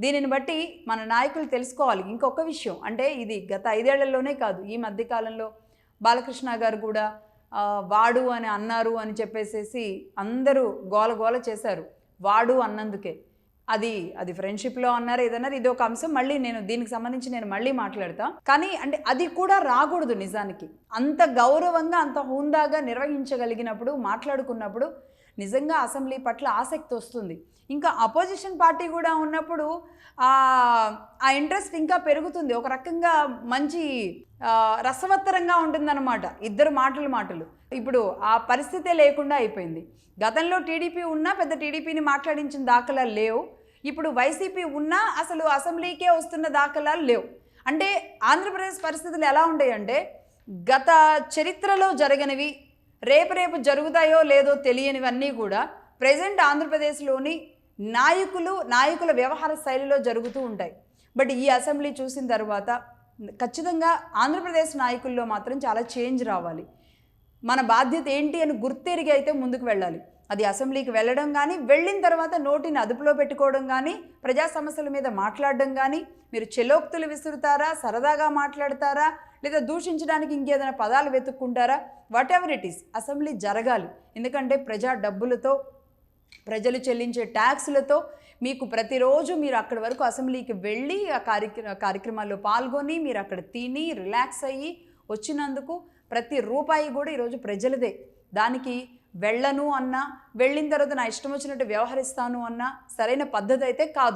దీనిని బట్టి మన నాయకులు తెలుసుకోవాలి. ఇంకొక విషయం అంటే ఇది గత 5 ఏళ్లలోనే కాదు, ఈ మధ్య కాలంలో బాలకృష్ణ గారు కూడా వాడు అని అన్నారు అని చెప్పేసేసి అందరూ గోల చేశారు వాడు అన్నందుకే. అది ఫ్రెండ్షిప్లో అన్నారు ఏదన్నారు, ఇది ఒక అంశం. మళ్ళీ నేను దీనికి సంబంధించి నేను మళ్ళీ మాట్లాడతా. కానీ అంటే అది కూడా రాకూడదు నిజానికి. అంత గౌరవంగా అంత హుందాగా నిర్వహించగలిగినప్పుడు మాట్లాడుకున్నప్పుడు నిజంగా అసెంబ్లీ పట్ల ఆసక్తి వస్తుంది. ఇంకా అపోజిషన్ పార్టీ కూడా ఉన్నప్పుడు ఆ ఇంట్రెస్ట్ ఇంకా పెరుగుతుంది. ఒక రకంగా మంచి రసవత్తరంగా ఉంటుందన్నమాట. ఇద్దరు మాటలు. ఇప్పుడు ఆ పరిస్థితే లేకుండా అయిపోయింది. గతంలో టీడీపీ ఉన్నా పెద్ద టీడీపీని మాట్లాడించిన దాఖలాలు లేవు. ఇప్పుడు వైసీపీ ఉన్నా అసలు అసెంబ్లీకే వస్తున్న దాఖలాలు లేవు. అంటే ఆంధ్రప్రదేశ్ పరిస్థితులు ఎలా ఉంటాయంటే గత చరిత్రలో జరగనివి, రేపు జరుగుతాయో లేదో తెలియనివన్నీ కూడా ప్రెజెంట్ ఆంధ్రప్రదేశ్లోని నాయకుల వ్యవహార శైలిలో జరుగుతూ ఉంటాయి. బట్ ఈ అసెంబ్లీ చూసిన తర్వాత ఖచ్చితంగా ఆంధ్రప్రదేశ్ నాయకుల్లో మాత్రం చాలా చేంజ్ రావాలి. మన బాధ్యత ఏంటి అని గుర్తెరిగి అయితే ముందుకు వెళ్ళాలి. అది అసెంబ్లీకి వెళ్ళడం కానీ, వెళ్ళిన తర్వాత నోటిని అదుపులో పెట్టుకోవడం కానీ, ప్రజా సమస్యల మీద మాట్లాడడం కానీ, మీరు చెలోక్తులు విసురుతారా, సరదాగా మాట్లాడతారా, లేదా దూషించడానికి ఇంకేదైనా పదాలు వెతుక్కుంటారా, whatever it is, assembly జరగాలి. ఎందుకంటే ప్రజా డబ్బులతో, ప్రజలు చెల్లించే ట్యాక్స్లతో మీకు ప్రతిరోజు మీరు అక్కడి వరకు అసెంబ్లీకి వెళ్ళి ఆ కార్యక్రమాల్లో పాల్గొని మీరు అక్కడ తిని రిలాక్స్ అయ్యి వచ్చినందుకు ప్రతి రూపాయి కూడా ఈరోజు ప్రజలదే. దానికి వెళ్ళను అన్నా, వెళ్ళిన తర్వాత నా ఇష్టం వచ్చినట్టు వ్యవహరిస్తాను అన్నా సరైన పద్ధతి అయితే కాదు.